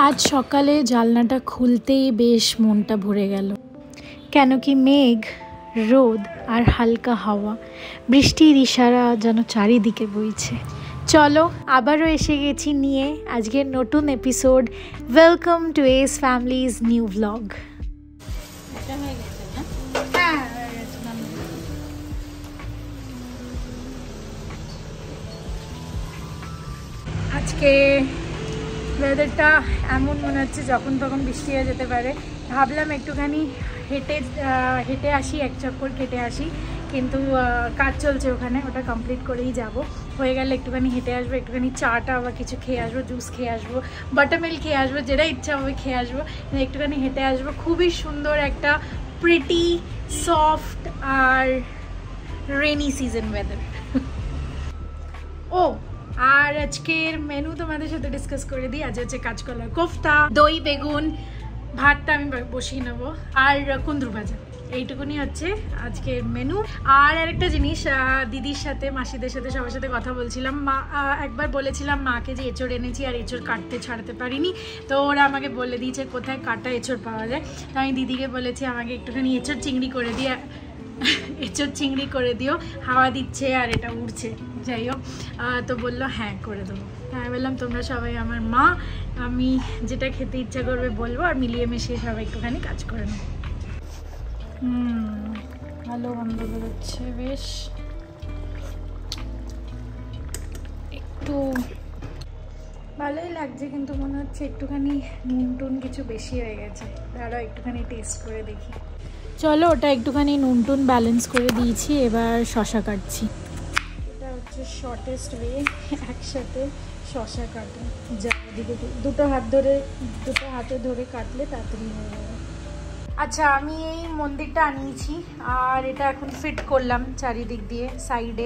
আজ সকালে জানলাটা খুলতেই বেশ মনটা ভরে গেল, কেন কি মেঘ, রোদ আর হালকা হাওয়া, বৃষ্টির ইশারা যেন চারিদিকে বইছে। চলো আবারও এসে গেছি নিয়ে আজকের নতুন episode. Welcome to S families new vlog. আজকে ওয়েদারটা এমন মনে হচ্ছে যখন তখন বৃষ্টি হয়ে যেতে পারে। ভাবলাম একটুখানি হেঁটে আসি, এক চক্কর কেটে আসি, কিন্তু কাজ চলছে ওখানে, ওটা কমপ্লিট করেই যাব। হয়ে গেলে একটুখানি হেঁটে আসবো, একটুখানি চাটা বা কিছু খেয়ে আসবো, জুস খেয়ে আসবো, বাটারমিল্ক খেয়ে আসবো, যেটা ইচ্ছা হবে খেয়ে আসবো, একটুখানি হেঁটে আসবো। খুবই সুন্দর একটা প্রিটি সফট আর রেনি সিজন ওয়েদার। ও আর আজকের মেনু তোমাদের সাথে ডিসকাস করে দিই। আজ হচ্ছে কাঁচকলার কোফতা, দই বেগুন, ভাতটা আমি বসিয়ে নেবো, আর কুন্দরু ভাজা। এইটুকুনি হচ্ছে আজকের মেনু। আর আরেকটা জিনিস, দিদির সাথে, মাসিদের সাথে, সবার সাথে কথা বলছিলাম। মা একবার বলেছিলাম মাকে যে এঁচড় এনেছি আর এঁচড় কাটতে ছাড়তে পারিনি, তো ওরা আমাকে বলে দিয়েছে কোথায় কাটা এঁচড় পাওয়া যায়। তো আমি দিদিকে বলেছি আমাকে একটুখানি এঁচড় চিংড়ি করে দিয়ে এঁচড় চিংড়ি করে দিও, হাওয়া দিচ্ছে আর এটা উড়ছে, যাই হোক। তো বললো হ্যাঁ করে দেবো। হ্যাঁ বললাম তোমরা সবাই আমার মা, আমি যেটা খেতে ইচ্ছা করবে বলবো, আর মিলিয়ে মিশিয়ে সবাই একটুখানি কাজ করে নেবো। ভালো গন্ধ বেরোচ্ছে, বেশ একটু ভালোই লাগছে, কিন্তু মনে হচ্ছে একটুখানি নুন টুন কিছু বেশি হয়ে গেছে। তারাও একটুখানি টেস্ট করে দেখি। চলো ওটা একটুখানি নুন টুন ব্যালেন্স করে দিয়েছি, এবার শশা কাটছি। এটা হচ্ছে শর্টেস্ট ওয়ে একসাথে শশা কাটা, যা দিকে দুটো হাতে ধরে কাটলে তাড়াতাড়ি হয়ে যাবে। আচ্ছা, আমি এই মন্দিরটা আনিয়েছি আর এটা এখন ফিট করলাম চারিদিক দিয়ে, সাইডে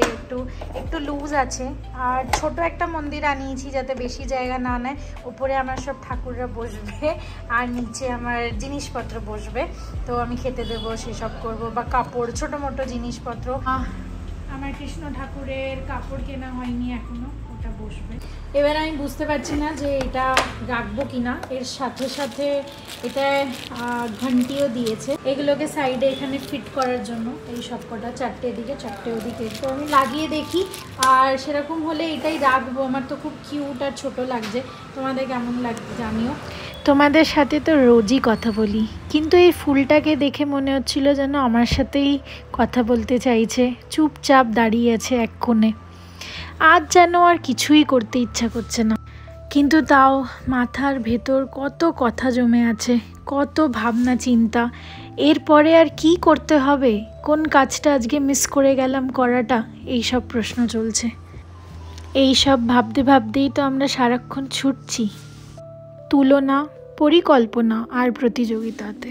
একটু লুজ আছে। আর ছোট একটা মন্দির আনিয়েছি যাতে বেশি জায়গা না নেয়। উপরে আমার সব ঠাকুররা বসবে আর নিচে আমার জিনিসপত্র বসবে, তো আমি খেতে দেবো, সেসব করবো, বা কাপড়, ছোটো মোটো জিনিসপত্র। আমার কৃষ্ণ ঠাকুরের কাপড় কেনা হয়নি এখনো, ওটা বসবে। এবার আমি বুঝতে পারছি না যে এটা রাখবো কিনা। এর সাথে সাথে এটা ঘন্টিও দিয়েছে, এগুলোকে সাইডে এখানে ফিট করার জন্য। এই সব কটা, চারটে এদিকে চারটে ওদিকে, তো আমি লাগিয়ে দেখি। আর সেরকম হলে এটাই রাখবো। আমার তো খুব কিউট আর ছোট লাগছে, তোমাদের কেমন লাগছে জানিও। তোমাদের সাথে তো রোজই কথা বলি, কিন্তু এই ফুলটাকে দেখে মনে হচ্ছিল যেন আমার সাথেই কথা বলতে চাইছে, চুপচাপ দাঁড়িয়ে আছে এক কোণে। আজ যেন আর কিছুই করতে ইচ্ছা করছে না, কিন্তু তাও মাথার ভেতর কত কথা জমে আছে, কত ভাবনা চিন্তা। এরপরে আর কি করতে হবে, কোন কাজটা আজকে মিস করে গেলাম করাটা, এই সব প্রশ্ন চলছে। এই সব ভাবতে ভাবতেই তো আমরা সারাক্ষণ ছুটছি তুলনা, পরিকল্পনা আর প্রতিযোগিতাতে।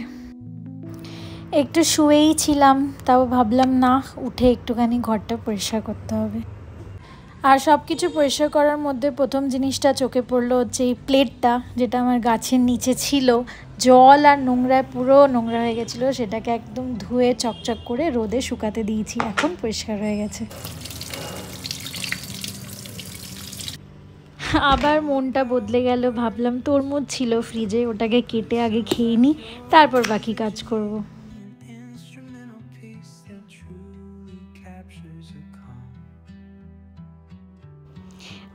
একটু শুয়েই ছিলাম, তাও ভাবলাম না, উঠে একটুখানি ঘরটা পরিষ্কার করতে হবে। আর সব কিছু পরিষ্কার করার মধ্যে প্রথম জিনিসটা চোখে পড়লো হচ্ছে এই প্লেটটা, যেটা আমার গাছের নিচে ছিল, জল আর নোংরায় পুরো নোংরা হয়ে গেছিলো। সেটাকে একদম ধুয়ে চকচক করে রোদে শুকাতে দিয়েছি, এখন পরিষ্কার হয়ে গেছে। আবার মনটা বদলে গেল, ভাবলাম তরমুজ ছিল ফ্রিজে, ওটাকে কেটে আগে খেয়ে নিই, তারপর বাকি কাজ করব।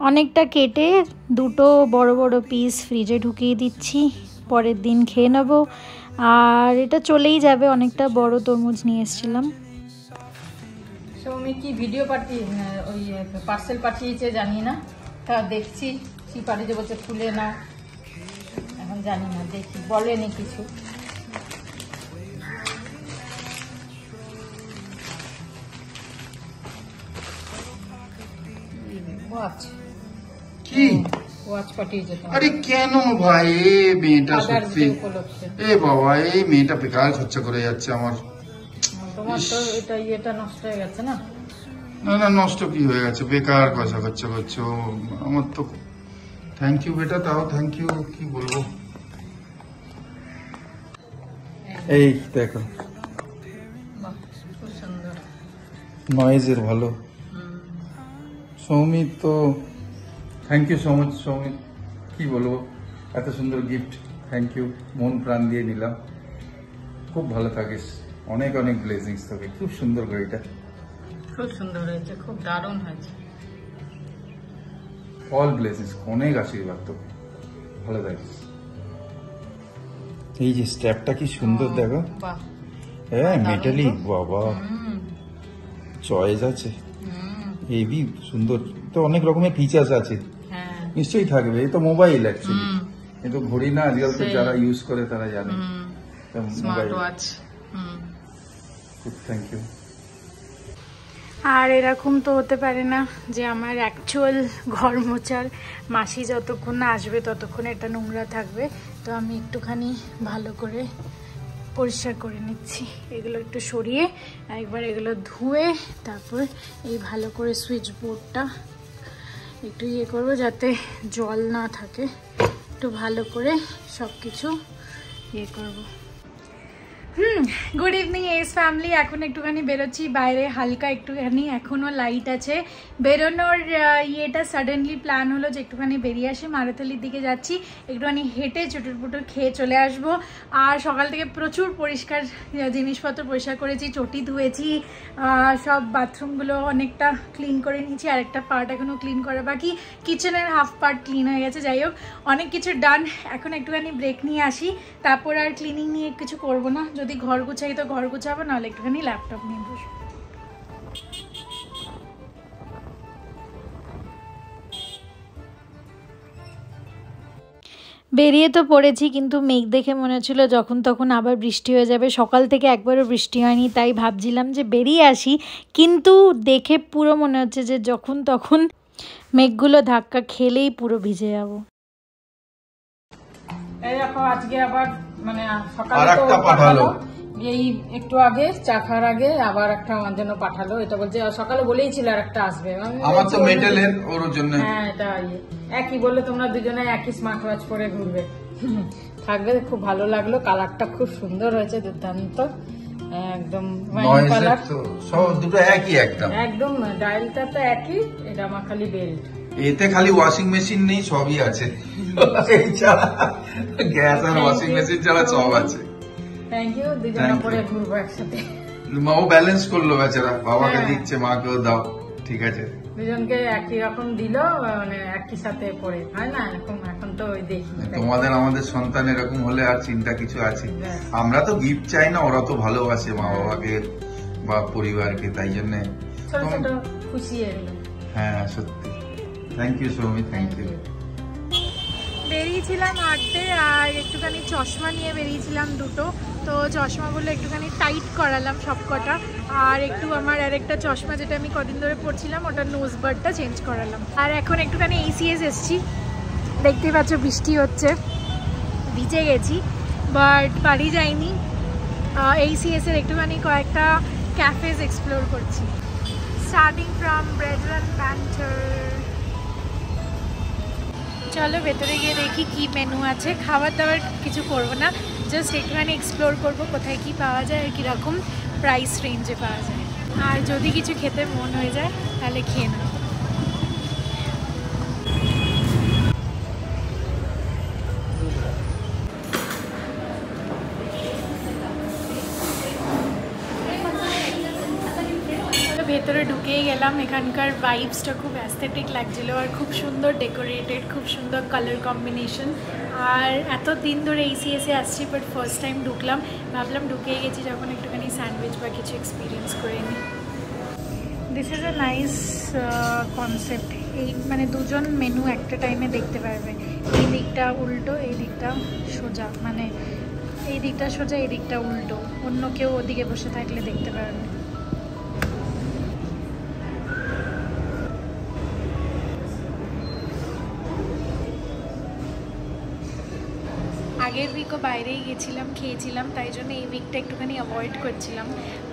অনেকটা কেটে দুটো বড় বড় পিস ফ্রিজে ঢুকিয়ে দিচ্ছি, পরের দিন খেয়ে নেব। আর এটা চলেই যাবে, অনেকটা বড় তরমুজ নিয়ে এসেছিলাম। সৌমি কি ভিডিও ওই পার্সেল পাঠিয়েছে জানি না, তা দেখছি কি পাঠিয়েছে, বলছে খুলে নাও, এখন জানি না, দেখি, বলেনি কিছু। ওয়াচ কি ওয়াচ পাঠিয়েছে? আরে কেন ভাই, এই মেয়েটা সত্যি, এ বাবা, এই মেয়েটা বেকার খরচা করে যাচ্ছে আমার। তোমার তো এটা নষ্ট হয়ে গেছে না? না না, নষ্ট কি হয়ে গেছে, বেকার পয়সা খরচা করছো আমার তো। থ্যাংক ইউ বেটা, তাও থ্যাংক ইউ, কি বলবো। এই দেখো, খুব সুন্দর, নয়েজের ভালো। সৌমি তো thank you so much Soumi, কি বলবো। এত সুন্দর গিফট, থ্যাংক ইউ, মন প্রাণ দিয়ে নিলাম। খুব ভালো থাকিস, অনেক অনেক ব্লেসিংস তোকে। খুব সুন্দর ঘড়িটা, খুব সুন্দর হয়েছে, খুব দারুণ হয়েছে। অল ব্লেসিংস, অনেক আশীর্বাদ তোকে, ভালো থাকিস। এই যে স্ট্র্যাপটা কি সুন্দর দেখো, বাহ, হ্যাঁ মেটালিক, বাবা চয়েস আছে, হেভি সুন্দর। তো অনেক রকমের ফিচার্স আছে, হ্যাঁ নিশ্চয়ই থাকবে। এই তো মোবাইল অ্যাকচুয়ালি, কিন্তু ঘড়ি না, আজকাল তো সেই। যারা ইউজ করে তারা জানে। Smart watch. খুব থ্যাংক ইউ। আর এরকম তো হতে পারে না যে আমার অ্যাকচুয়াল ঘর মোছার মাসি যতক্ষণ না আসবে ততক্ষণ এটা নোংরা থাকবে। তো আমি একটুখানি ভালো করে পরিষ্কার করে নিচ্ছি, এগুলো একটু সরিয়ে একবার এগুলো ধুয়ে তারপর এই ভালো করে সুইচ বোর্ডটা একটু ইয়ে করবো যাতে জল না থাকে। একটু ভালো করে সব কিছু ইয়ে করবো। Good evening S family. এখন একটুখানি বেরোচ্ছি বাইরে, হালকা একটুখানি এখনও লাইট আছে। বেরোনোর ইয়েটা সাডেনলি প্ল্যান হলো যে একটুখানি বেরিয়ে আসি, মারুতালির দিকে যাচ্ছি, একটুখানি হেঁটে চুটুর পুটুর খেয়ে চলে আসবো। আর সকাল থেকে প্রচুর পরিষ্কার জিনিসপত্র পরিষ্কার করেছি, চটি ধুয়েছি, সব বাথরুমগুলো অনেকটা ক্লিন করে নিয়েছি, আর একটা পার্ট এখনও ক্লিন করা বাকি, কিচেনের হাফ পার্ট ক্লিন হয়ে গেছে। যাই হোক, অনেক কিছু ডান। এখন একটুখানি ব্রেক নিয়ে আসি, তারপর আর ক্লিনিং নিয়ে কিছু করবো না। যদি ঘর গুছাই তো ঘর গুছাবো, নাহলে একটুখানি ল্যাপটপ নিয়ে বসবো। বেরিয়ে তো পড়েছি, কিন্তু মেঘ দেখে মনে হচ্ছিল যখন তখন আবার বৃষ্টি হয়ে যাবে। সকাল থেকে একবারও বৃষ্টি হয়নি, তাই ভাবছিলাম যে বেরিয়ে আসি, কিন্তু দেখে পুরো মনে হচ্ছে যে যখন তখন মেঘগুলো ধাক্কা খেলেই পুরো ভিজে যাব। এই দেখো আজকে আবার মানে সকালে তো পাঠালো, এই একটু আগে চা খাওয়ার আগে আবার একটা আমার জন্য পাঠালো। এটা বলছে সকালে বলেইছিল আর একটা আসবে, আমার তো মেটালের ওর জন্য। হ্যাঁ এটা একই বললে, তোমরা দুজনে একই স্মার্ট ওয়াচ পরে ঘুরবে, থাকবে। খুব ভালো লাগলো, কালারটা খুব সুন্দর হয়েছে, দুর্দান্ত একদম কালার। সব দুটো একই একদম, একদম ডায়ালটা তো একই, এটা আমার খালি বেল্ট। এতে খালি ওয়াশিং মেশিন নেই, সবই আছে। গ্যাস আর ওয়াশিং মেশিন ছাড়া সব আছে। থ্যাংক ইউ, দুজনে পরে ঘুরবো একসাথে। মাও ব্যালেন্স করলো বেচারা, বাবাকে দিচ্ছে, মাকেও দাও, ঠিক আছে। দুজনকে একই রকম দিল, মানে একই সাথে পরে হয় না এখন তো ওই দেখি। তোমাদের আমাদের সন্তান এরকম হলে আর চিন্তা কিছু আছে? আমরা তো গিফট চাই না, ওরা তো ভালোবাসে মা বাবাকে বা পরিবারকে, তাই জন্য ছোট ছোট খুশি এগুলো। হ্যাঁ সত্যি, thank you Soumi, thank you. বেরিয়েছিলাম হাঁটতে, আর একটুখানি চশমা নিয়ে বেরিয়েছিলাম দুটো। তো চশমাগুলো একটুখানি টাইট করালাম সব কটা, আর একটু আমার আরেকটা চশমা যেটা আমি কদিন ধরে পরছিলাম ওটার নোজ বারটা চেঞ্জ করালাম। আর এখন একটুখানি ACS এসছি, দেখতেই পাচ্ছ বৃষ্টি হচ্ছে, ভিজে গেছি, বাট বাড়ি যাইনি। ACS এর একটুখানি কয়েকটা ক্যাফেজ এক্সপ্লোর করছি, স্টার্টিং ফ্রম ব্রেড অ্যান্ড ব্যান্টার। চলো ভেতরে গিয়ে দেখি কি মেনু আছে। খাবার দাবার কিছু করবো না, জাস্ট একটুখানি এক্সপ্লোর করবো কোথায় কি পাওয়া যায় আর কীরকম প্রাইস রেঞ্জে পাওয়া যায়। আর যদি কিছু খেতে মন হয়ে যায় তাহলে খেয়ে নেব। ভেতরে ঢুকেই গেলাম, এখানকার ভাইবসটা খুব অ্যাস্থেটিক লাগছিলো, আর খুব সুন্দর ডেকোরেটেড, খুব সুন্দর কালার কম্বিনেশন। আর এত দিন ধরে ACS-এ আসছি, বাট ফার্স্ট টাইম ঢুকলাম, ভাবলাম ঢুকেই গেছি যখন একটুখানি স্যান্ডউইচ বা কিছু এক্সপিরিয়েন্স করে নিই। This is a nice concept, এই মানে দুজন মেনু একটা টাইমে দেখতে পারবে। এই দিকটা উল্টো, এই দিকটা সোজা, মানে এই দিকটা সোজা, এই দিকটা উল্টো, অন্য কেউ ওদিকে বসে থাকলে দেখতে পারবে। আগের উইকও বাইরেই গেছিলাম, খেয়েছিলাম, তাই জন্য এই উইকটা একটুখানি অ্যাভয়েড করছিলাম।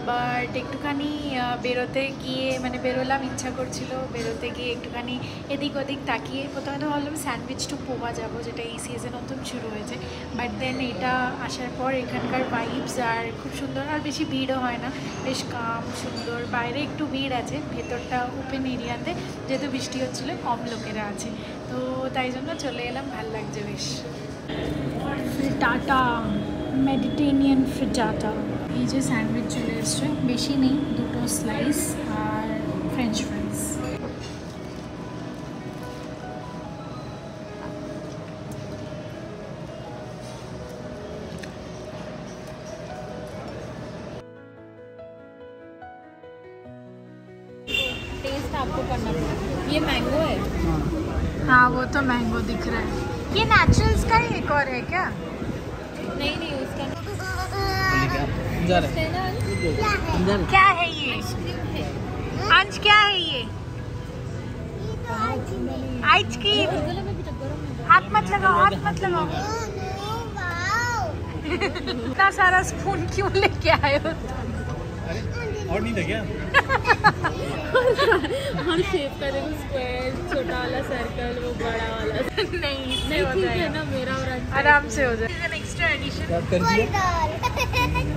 বাট একটুখানি বেরোতে গিয়ে মানে বেরোলাম, ইচ্ছা করছিল, বেরোতে গিয়ে একটুখানি এদিক ওদিক তাকিয়ে প্রথমে তো ভাবলাম স্যান্ডউইচ টু পোহা যাবো, যেটা এই সিজনে নতুন শুরু হয়েছে। বাট দেন এটা আসার পর এখানকার ভাইবস আর খুব সুন্দর, আর বেশি ভিড়ও হয় না, বেশ কাম সুন্দর। বাইরে একটু ভিড় আছে, ভেতরটা ওপেন এরিয়াতে, যেহেতু বৃষ্টি হচ্ছিলো কম লোকেরা আছে, তো তাই জন্য চলে এলাম, ভাল লাগছে বেশ। ফ্রিটাটা, মেডিটেরিয়ান ফ্রিটাটা। এই যে স্যান্ডউইচ চলে এসছে, বেশি নেই, 2টো স্লাইস আর ফ্রেঞ্চ ফ্রাইস। टेस्ट आपको करना पड़ेगा। ये मैंगो है। हाँ वो तो मैंगो दिख रहा है। ये नेचुरल्स का ही एक और है क्या? नहीं नहीं उसका क्या है ये? अंश क्या है ये? आइसक्रीम। हाथ मत लगाओ, हाथ मत लगाओ। इतना सारा स्पून क्यों लेके आए हो? और नहीं था क्या? हर शेप का देखो, स्क्वायर, छोटा वाला सर्कल, वो बड़ा वाला। नहीं इससे हो ठीक है जाएगा ना, मेरा और आराम से हो जाएगा। Extra edition.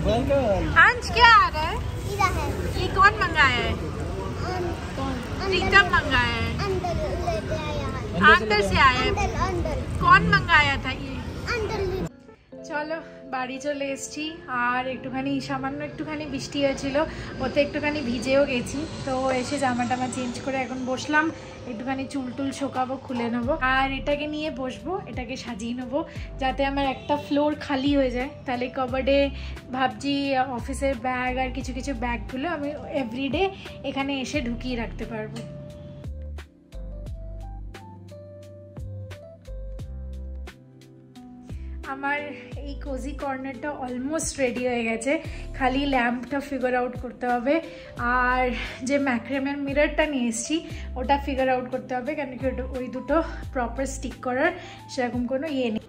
बर्गर। अंश क्या आ रहा है? ये कौन मंगाया है? प्रीतम मंगाया है। अंदर से आया है। कौन मंगाया था ये? চলো বাড়ি চলে এসেছি। আর একটুখানি সামান্য একটুখানি বৃষ্টি হয়েছিল, ওতে একটুখানি ভিজেও গেছি। তো এসে জামা টামা চেঞ্জ করে এখন বসলাম, একটুখানি চুল টুল শোকাবো, খুলে নেবো। আর এটাকে নিয়ে বসবো, এটাকে সাজিয়ে নেবো যাতে আমার একটা ফ্লোর খালি হয়ে যায়। তাহলে কবার্ডে ভাবছি অফিসের ব্যাগ আর কিছু কিছু ব্যাগগুলো আমি এভরিডে এখানে এসে ঢুকিয়ে রাখতে পারবো। আমার এই কোজি কর্নারটা অলমোস্ট রেডি হয়ে গেছে, খালি ল্যাম্পটা ফিগার আউট করতে হবে। আর যে ম্যাক্রেমের মিররটা নিয়ে এসেছি ওটা ফিগার আউট করতে হবে, কেন কি ওই দুটো প্রপার স্টিক করার সেরকম কোনো ইয়ে নেই।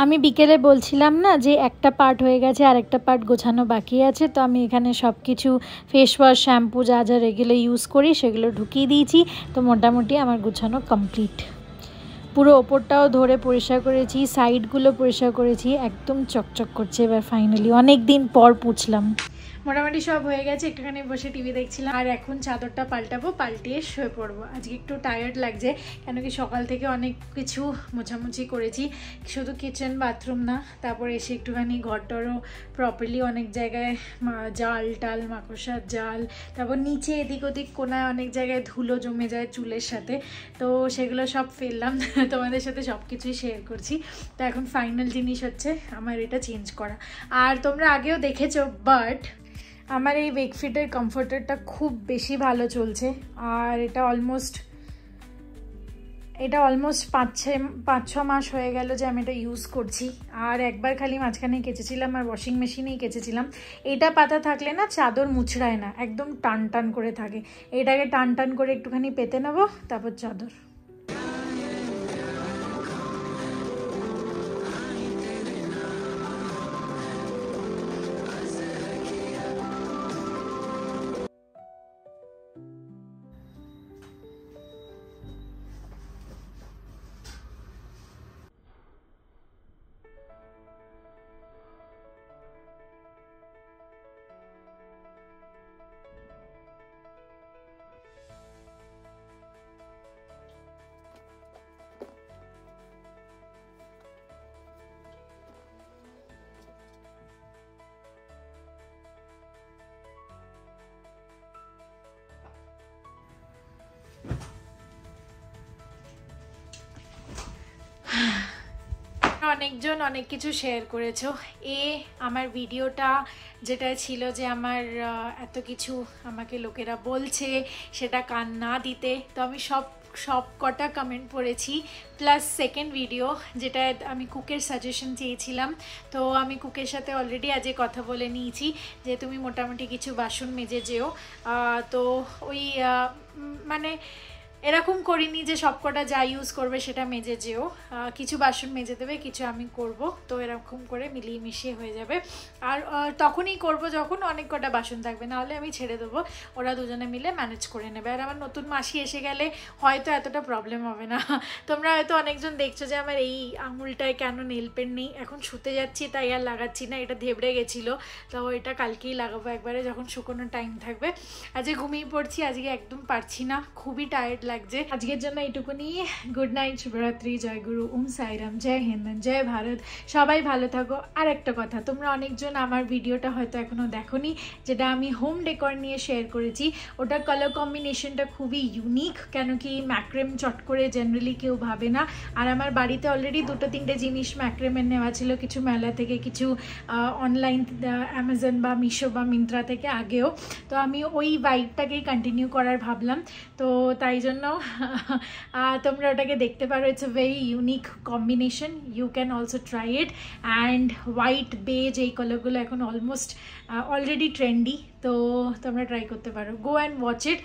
আমি বিকেলে বলছিলাম না যে একটা পার্ট হয়ে গেছে আর একটা পার্ট গোছানো বাকি আছে, তো আমি এখানে সব কিছু ফেস ওয়াশ, শ্যাম্পু যা যা রেগুলার ইউজ করি সেগুলো ঢুকিয়ে দিয়েছি। তো মোটামুটি আমার গোছানো কমপ্লিট। পুরো ওপরটাও ধরে পরিষ্কার করেছি, সাইডগুলো পরিষ্কার করেছি, একদম চকচক করছে এবার ফাইনালি। অনেক দিন পর পুছলাম। মোটামুটি সব হয়ে গেছে, একটুখানি বসে টিভি দেখছিলাম। আর এখন চাদরটা পাল্টাবো, পাল্টিয়ে শুয়ে পড়বো। আজকে একটু টায়ার্ড লাগছে, কেন কি সকাল থেকে অনেক কিছু মোছামুছি করেছি, শুধু কিচেন বাথরুম না। তারপর এসে একটুখানি ঘরটরও প্রপারলি অনেক জায়গায় জাল টাল, মাকড়সার জাল, তারপর নিচে এদিক ওদিক কোনায় অনেক জায়গায় ধুলো জমে যায় চুলের সাথে, তো সেগুলো সব ফেললাম। তোমাদের সাথে সব কিছুই শেয়ার করছি। তো এখন ফাইনাল জিনিস হচ্ছে আমার এটা চেঞ্জ করা। আর তোমরা আগেও দেখেছো, বাট আমার এই ওয়েকফিটের কমফোর্টারটা খুব বেশি ভালো চলছে। আর এটা অলমোস্ট 5-6 মাস হয়ে গেল যে আমি এটা ইউজ করছি। আর একবার খালি মাঝখানে কেচেছিলাম আর ওয়াশিং মেশিনেই কেচেছিলাম। এটা পাতা থাকলে না চাদর মুছড়ায় না, একদম টান টান করে থাকে। এটাকে টান টান করে একটুখানি পেতে নেবো, তারপর চাদর। অনেকজন অনেক কিছু শেয়ার করেছো। আমার ভিডিওটা যেটা ছিল যে আমার এত কিছু আমাকে লোকেরা বলছে সেটা কান না দিতে, তো আমি সব কটা কমেন্ট পড়েছি। প্লাস সেকেন্ড ভিডিও যেটা আমি কুকের সাজেশন চেয়েছিলাম, তো আমি কুকের সাথে অলরেডি আজকে কথা বলে নিয়েছি যে তুমি মোটামুটি কিছু বাসন মেজে যেও। তো ওই মানে এরকম করিনি যে সবকটা যা ইউজ করবে সেটা মেজে যেও, কিছু বাসন মেজে দেবে, কিছু আমি করব। তো এরকম করে মিলিয়ে মিশিয়ে হয়ে যাবে। আর তখনই করব যখন অনেক কটা বাসন থাকবে, নাহলে আমি ছেড়ে দেবো, ওরা দুজনে মিলে ম্যানেজ করে নেবে। আর আমার নতুন মাসি এসে গেলে হয়তো এতটা প্রবলেম হবে না। তোমরা হয়তো অনেকজন দেখছো যে আমার এই আঙুলটায় কেন নেল পেন্ট নেই, এখন শুতে যাচ্ছি তাই আর লাগাচ্ছি না, এটা ধেবড়ে গেছিলো, তো এটা কালকেই লাগাবো একবারে যখন শুকোনোর টাইম থাকবে। আজকে ঘুমিয়ে পড়ছি, আজকে একদম পারছি না, খুবই টায়ার্ড লাগছে। আজকের জন্য এইটুকুনি। গুড নাইট, শুভরাত্রি, জয় গুরু, ওম সাইরাম, জয় হিন্দ, জয় ভারত। সবাই ভালো থাকো। আর একটা কথা, তোমরা অনেকজন আমার ভিডিওটা হয়তো এখনো দেখোনি, যেটা আমি হোম ডেকর নিয়ে শেয়ার করেছি। ওটা কালার কম্বিনেশনটা খুবই ইউনিক, কেন কি ম্যাক্রেম চট করে জেনারেলি কেউ ভাবে না। আর আমার বাড়িতে অলরেডি 2-3টে জিনিস ম্যাক্রেমের নেওয়া ছিল, কিছু মেলা থেকে, কিছু অনলাইন অ্যামাজন বা মিশো বা মিন্ত্রা থেকে আগেও। তো আমি ওই ভাইবটাকেই কন্টিনিউ করার ভাবলাম, তো তাই জন্য তোমরা ওটাকে দেখতে পারো। It's a very unique combination, you can also try it. And white beige এই কালারগুলো এখন অলমোস্ট অলরেডি ট্রেন্ডি, তো তোমরা ট্রাই করতে পারো। Go and watch it.